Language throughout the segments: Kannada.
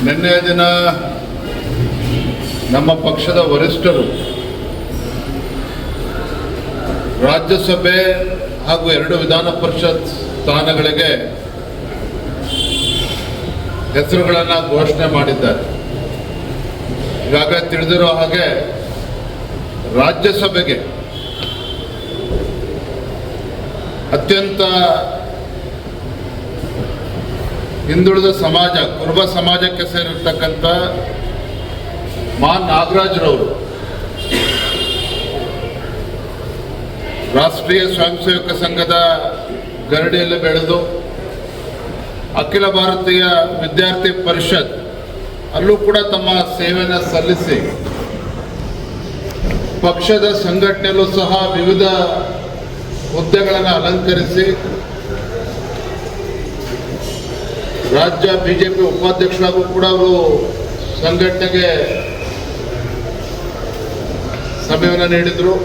ನಿನ್ನೆಯ ದಿನ ನಮ್ಮ ಪಕ್ಷದ ವರಿಷ್ಠರು ರಾಜ್ಯಸಭೆ ಹಾಗೂ 2 ವಿಧಾನ ಪರಿಷತ್ ಸ್ಥಾನಗಳಿಗೆ ಹೆಸರುಗಳನ್ನು ಘೋಷಣೆ ಮಾಡಿದ್ದಾರೆ. ಈಗಾಗಲೇ ತಿಳಿದಿರೋ ಹಾಗೆ ರಾಜ್ಯಸಭೆಗೆ ಅತ್ಯಂತ ಹಿಂದುಳಿದ ಸಮಾಜ, ಕುರುಬ ಸಮಾಜಕ್ಕೆ ಸೇರಿರ್ತಕ್ಕಂಥ ಮಾ ನಾಗರಾಜ್ರವರು ರಾಷ್ಟ್ರೀಯ ಸ್ವಯಂ ಸೇವಕ ಸಂಘದ ಗರಡಿಯಲ್ಲಿ ಬೆಳೆದು ಅಖಿಲ ಭಾರತೀಯ ವಿದ್ಯಾರ್ಥಿ ಪರಿಷತ್ ಅಲ್ಲೂ ಕೂಡ ತಮ್ಮ ಸೇವೆಯನ್ನು ಸಲ್ಲಿಸಿ ಪಕ್ಷದ ಸಂಘಟನೆಯಲ್ಲೂ ಸಹ ವಿವಿಧ ಹುದ್ದೆಗಳನ್ನು ಅಲಂಕರಿಸಿ ರಾಜ್ಯ ಬಿಜೆಪಿ ಉಪಾಧ್ಯಕ್ಷರಾಗೂ ಕೂಡ ಅವರು ಸಂಘಟನೆಗೆ ಸಮಯವನ್ನು ನೀಡಿದರು.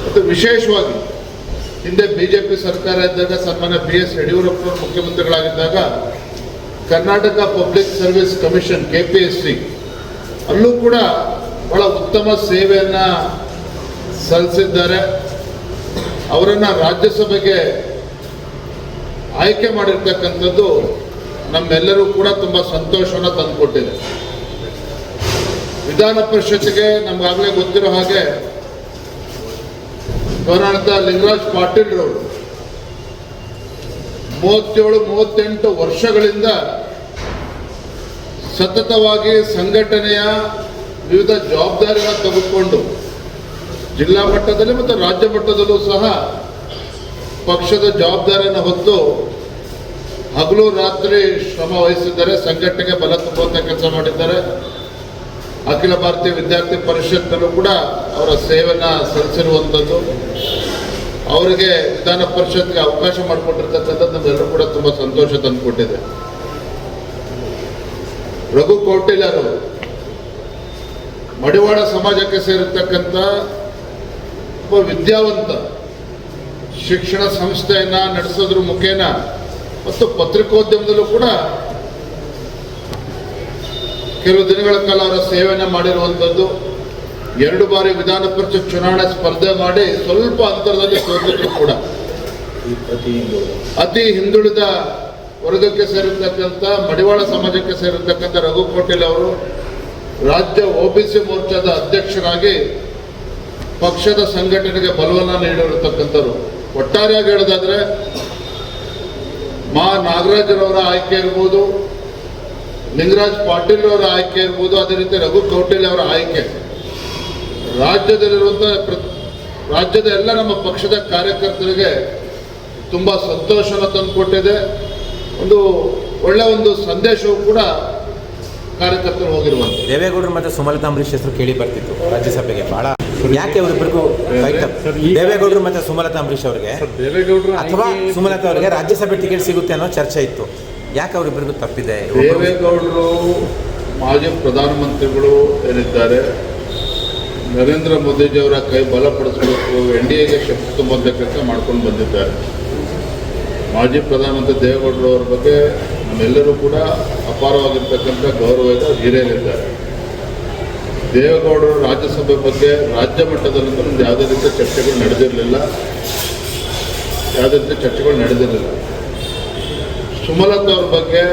ಮತ್ತು ವಿಶೇಷವಾಗಿ ಹಿಂದೆ ಬಿಜೆಪಿ ಸರ್ಕಾರ ಇದ್ದಾಗ ಸನ್ಮಾನ್ಯ BS ಯಡಿಯೂರಪ್ಪನವರು ಮುಖ್ಯಮಂತ್ರಿಗಳಾಗಿದ್ದಾಗ Karnataka public service commission KPSC ಅಲ್ಲೂ ಕೂಡ ಬಹಳ ಉತ್ತಮ ಸೇವೆಯನ್ನು ಸಲ್ಲಿಸಿದ್ದಾರೆ. ಅವರನ್ನು ರಾಜ್ಯಸಭೆಗೆ ಆಯ್ಕೆ ಮಾಡಿರ್ತಕ್ಕಂಥದ್ದು ನಮ್ಮೆಲ್ಲರೂ ಕೂಡ ತುಂಬ ಸಂತೋಷವನ್ನು ತಂದುಕೊಟ್ಟಿದೆ. ವಿಧಾನ ಪರಿಷತ್ತಿಗೆ ನಮಗಾಗಲೇ ಗೊತ್ತಿರೋ ಹಾಗೆ ಗೌರವಾನ್ವಿತ ಲಿಂಗರಾಜ್ ಪಾಟೀಲ್ರವರು 37-38 ವರ್ಷಗಳಿಂದ ಸತತವಾಗಿ ಸಂಘಟನೆಯ ವಿವಿಧ ಜವಾಬ್ದಾರಿಗಳನ್ನು ತೆಗೆದುಕೊಂಡು ಜಿಲ್ಲಾ ಮಟ್ಟದಲ್ಲಿ ಮತ್ತು ರಾಜ್ಯ ಮಟ್ಟದಲ್ಲೂ ಸಹ ಪಕ್ಷದ ಜವಾಬ್ದಾರಿಯನ್ನು ಹೊತ್ತು ಹಗಲು ರಾತ್ರಿ ಶ್ರಮ ವಹಿಸಿದ್ದಾರೆ. ಸಂಘಟನೆಗೆ ಬಲ ತುಂಬುವಂಥ ಕೆಲಸ ಮಾಡಿದ್ದಾರೆ. ಅಖಿಲ ಭಾರತೀಯ ವಿದ್ಯಾರ್ಥಿ ಪರಿಷತ್ತಲ್ಲೂ ಕೂಡ ಅವರ ಸೇವೆಯನ್ನು ಸಲ್ಲಿಸಿರುವಂಥದ್ದು, ಅವರಿಗೆ ವಿಧಾನ ಪರಿಷತ್ಗೆ ಅವಕಾಶ ಮಾಡಿಕೊಟ್ಟಿರ್ತಕ್ಕಂಥದ್ದು ನಮ್ಮೆಲ್ಲರೂ ಕೂಡ ತುಂಬ ಸಂತೋಷ ತಂದುಕೊಟ್ಟಿದೆ. ರಘು ಕೌಟಿಲ್ಯರು ಮಡಿವಾಳ ಸಮಾಜಕ್ಕೆ ಸೇರಿರ್ತಕ್ಕಂಥ ಒಬ್ಬ ವಿದ್ಯಾವಂತ, ಶಿಕ್ಷಣ ಸಂಸ್ಥೆಯನ್ನು ನಡೆಸೋದ್ರ ಮುಖೇನ ಮತ್ತು ಪತ್ರಿಕೋದ್ಯಮದಲ್ಲೂ ಕೂಡ ಕೆಲವು ದಿನಗಳ ಕಾಲ ಅವರ ಸೇವೆಯನ್ನು ಮಾಡಿರುವಂಥದ್ದು. 2 ಬಾರಿ ವಿಧಾನ ಪರಿಷತ್ ಚುನಾವಣೆ ಸ್ಪರ್ಧೆ ಮಾಡಿ ಸ್ವಲ್ಪ ಅಂತರದಲ್ಲಿ ಸೋತಿದ್ರು ಕೂಡ ಅತಿ ಹಿಂದುಳಿದ ವರ್ಗಕ್ಕೆ ಸೇರಿರ್ತಕ್ಕಂಥ ಮಡಿವಾಳ ಸಮಾಜಕ್ಕೆ ಸೇರಿರ್ತಕ್ಕಂಥ ರಘು ಕೌಟಿಲ್ಯ ಅವರು ರಾಜ್ಯ OBC ಮೋರ್ಚಾದ ಅಧ್ಯಕ್ಷರಾಗಿ ಪಕ್ಷದ ಸಂಘಟನೆಗೆ ಬಲವನ್ನು ನೀಡಿರತಕ್ಕಂಥವ್ರು. ಒಟ್ಟಾರೆಯಾಗಿ ಹೇಳೋದಾದ್ರೆ ಮಾ ನಾಗರಾಜ್ರವರ ಆಯ್ಕೆ ಇರ್ಬೋದು, ಲಿಂಗರಾಜ್ ಪಾಟೀಲ್ ಅವರ ಆಯ್ಕೆ ಇರ್ಬೋದು, ಅದೇ ರೀತಿ ರಘು ಕೌಟಿಲ್ಯ ಅವರ ಆಯ್ಕೆ ರಾಜ್ಯದ ಎಲ್ಲ ನಮ್ಮ ಪಕ್ಷದ ಕಾರ್ಯಕರ್ತರಿಗೆ ತುಂಬ ಸಂತೋಷನ ತಂದುಕೊಟ್ಟಿದೆ. ಒಂದು ಸಂದೇಶವೂ ಕೂಡ ಕಾರ್ಯಕರ್ತರು ಹೋಗಿರುವಂಥ ದೇವೇಗೌಡರು ಮತ್ತು ಸುಮಲತಾ ಅಂಬರೀಶ್ ಹೆಸರು ಕೇಳಿ ಬರ್ತಿತ್ತು ರಾಜ್ಯಸಭೆಗೆ. ಬಹಳ ಯಾಕೆ ಅವರಿಬ್ಬರಿಗೂ ದೇವೇಗೌಡರು ಮತ್ತು ಸುಮಲತಾ ಅಂಬರೀಶ್ ಅವರಿಗೆ ಅಥವಾ ಸುಮಲತಾ ಅವರಿಗೆ ರಾಜ್ಯಸಭೆ ಟಿಕೆಟ್ ಸಿಗುತ್ತೆ ಅನ್ನೋ ಚರ್ಚೆ ಇತ್ತು. ಯಾಕೆ ಅವರಿಬ್ಬರಿಗೂ ತಪ್ಪಿದೆ? ದೇವೇಗೌಡರು ಮಾಜಿ ಪ್ರಧಾನಮಂತ್ರಿಗಳು ಏನಿದ್ದಾರೆ, ನರೇಂದ್ರ ಮೋದಿಜಿಯವರ ಕೈ ಬಲಪಡಿಸಬೇಕು, NDAಗೆ ಶಕ್ತಿ ತುಂಬುವಂಥ ಕೆಲಸ ಮಾಡ್ಕೊಂಡು ಬಂದಿದ್ದಾರೆ. ಮಾಜಿ ಪ್ರಧಾನಮಂತ್ರಿ ದೇವೇಗೌಡರು ಅವರ ಬಗ್ಗೆ ನಮ್ಮೆಲ್ಲರೂ ಕೂಡ ಅಪಾರವಾಗಿರ್ತಕ್ಕಂಥ ಗೌರವದ ಹಿರಿಯರಿದ್ದಾರೆ. ದೇವೇಗೌಡರು ರಾಜ್ಯಸಭೆ ಬಗ್ಗೆ ರಾಜ್ಯ ಮಟ್ಟದಲ್ಲಂತೂ ನಮ್ದು ಯಾವುದೇ ರೀತಿಯ ಚರ್ಚೆಗಳು ನಡೆದಿರಲಿಲ್ಲ. ಸುಮಲತಾ ಅವ್ರ ಬಗ್ಗೆ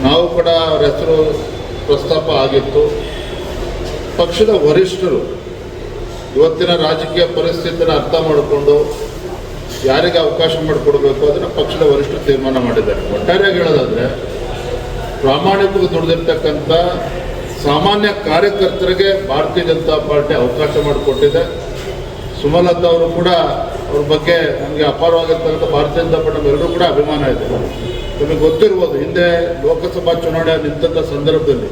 ನಾವು ಕೂಡ ಅವರ ಹೆಸರು ಪ್ರಸ್ತಾಪ ಆಗಿತ್ತು. ಪಕ್ಷದ ವರಿಷ್ಠರು ಇವತ್ತಿನ ರಾಜಕೀಯ ಪರಿಸ್ಥಿತಿಯನ್ನು ಅರ್ಥ ಮಾಡಿಕೊಂಡು ಯಾರಿಗೆ ಅವಕಾಶ ಮಾಡಿಕೊಡ್ಬೇಕು ಅದನ್ನು ಪಕ್ಷದ ವರಿಷ್ಠರು ತೀರ್ಮಾನ ಮಾಡಿದ್ದಾರೆ. ಒಟ್ಟಾರೆಯಾಗಿ ಹೇಳೋದಾದರೆ ಪ್ರಾಮಾಣಿಕವಾಗಿ ದುಡಿದಿರ್ತಕ್ಕಂಥ ಸಾಮಾನ್ಯ ಕಾರ್ಯಕರ್ತರಿಗೆ ಭಾರತೀಯ ಜನತಾ ಪಾರ್ಟಿ ಅವಕಾಶ ಮಾಡಿಕೊಟ್ಟಿದೆ. ಸುಮಲತಾ ಅವರು ಕೂಡ ಅವ್ರ ಬಗ್ಗೆ ನಮಗೆ ಅಪಾರವಾಗಿರ್ತಕ್ಕಂಥ ಭಾರತೀಯ ಜನತಾ ಪಾರ್ಟಿ ನಮ್ಮೆಲ್ಲರೂ ಕೂಡ ಅಭಿಮಾನ ಇದೆ. ನಿಮಗೆ ಗೊತ್ತಿರ್ಬೋದು, ಹಿಂದೆ ಲೋಕಸಭಾ ಚುನಾವಣೆ ನಿಂತ ಸಂದರ್ಭದಲ್ಲಿ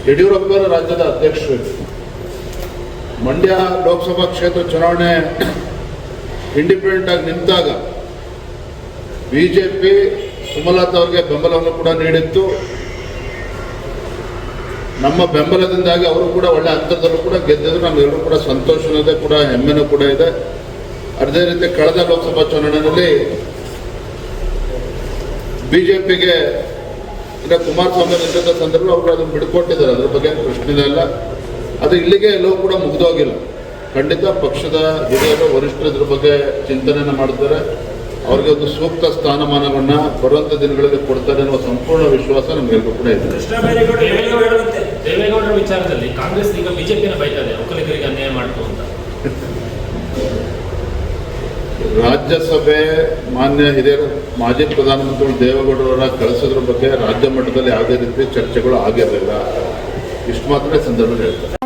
ಯಡಿಯೂರಪ್ಪರ ರಾಜ್ಯದ ಅಧ್ಯಕ್ಷರು ಮಂಡ್ಯ ಲೋಕಸಭಾ ಕ್ಷೇತ್ರ ಚುನಾವಣೆ ಇಂಡಿಪೆಂಡೆಂಟ್ ಆಗಿ ನಿಂತಾಗ ಬಿಜೆಪಿ ಸುಮಲತಾ ಅವರಿಗೆ ಬೆಂಬಲವನ್ನು ಕೂಡ ನೀಡಿತ್ತು. ನಮ್ಮ ಬೆಂಬಲದಿಂದಾಗಿ ಅವರು ಕೂಡ ಒಳ್ಳೆ ಅಂತರದಲ್ಲೂ ಕೂಡ ಗೆದ್ದಿದ್ರು. ನಮ್ಮೆಲ್ಲರೂ ಕೂಡ ಸಂತೋಷನೂ ಕೂಡ ಹೆಮ್ಮೆನೂ ಕೂಡ ಇದೆ. ಅದೇ ರೀತಿ ಕಳೆದ ಲೋಕಸಭಾ ಚುನಾವಣೆಯಲ್ಲಿ ಬಿಜೆಪಿಗೆ ಇನ್ನು ಕುಮಾರಸ್ವಾಮಿ ನಿಂತ ಸಂದರ್ಭ ಅವರು ಅದನ್ನು ಬಿಡ್ಕೊಟ್ಟಿದ್ದಾರೆ, ಅದ್ರ ಬಗ್ಗೆ ಪ್ರಶ್ನೆ ಇಲ್ಲ. ಅದು ಇಲ್ಲಿಗೆ ಎಲ್ಲವೂ ಕೂಡ ಮುಗಿದೋಗಿಲ್ಲ. ಖಂಡಿತ ಪಕ್ಷದ ಹಿರಿಯರು ವರಿಷ್ಠರು ಇದ್ರ ಬಗ್ಗೆ ಚಿಂತನೆಯನ್ನು ಮಾಡ್ತಾರೆ. ಅವ್ರಿಗೆ ಒಂದು ಸೂಕ್ತ ಸ್ಥಾನಮಾನವನ್ನು ಬರುವಂಥ ದಿನಗಳಲ್ಲಿ ಕೊಡ್ತಾರೆ ಅನ್ನೋ ಸಂಪೂರ್ಣ ವಿಶ್ವಾಸ ನಮಗೆಲ್ಲರೂ ಕೂಡ ಇದೆ. ದೇವೇಗೌಡರ ವಿಚಾರದಲ್ಲಿ ಕಾಂಗ್ರೆಸ್ ಈಗ ಬಿಜೆಪಿನ ಬೈತಾರೆ, ಒಕ್ಕಲಿಗರಿಗೆ ಅನ್ಯಾಯ ಮಾಡ್ತು ಅಂತ. ರಾಜ್ಯಸಭೆ ಮಾನ್ಯ ಹಿರಿಯರ ಮಾಜಿ ಪ್ರಧಾನಮಂತ್ರಿಗಳು ದೇವೇಗೌಡರವರ ಕಳಿಸೋದ್ರ ಬಗ್ಗೆ ರಾಜ್ಯ ಮಟ್ಟದಲ್ಲಿ ಯಾವುದೇ ರೀತಿ ಚರ್ಚೆಗಳು ಆಗಿರಲಿಲ್ಲ. ಇಷ್ಟು ಮಾತ್ರ ಸಂದರ್ಭದಲ್ಲಿ ಹೇಳ್ತಾರೆ.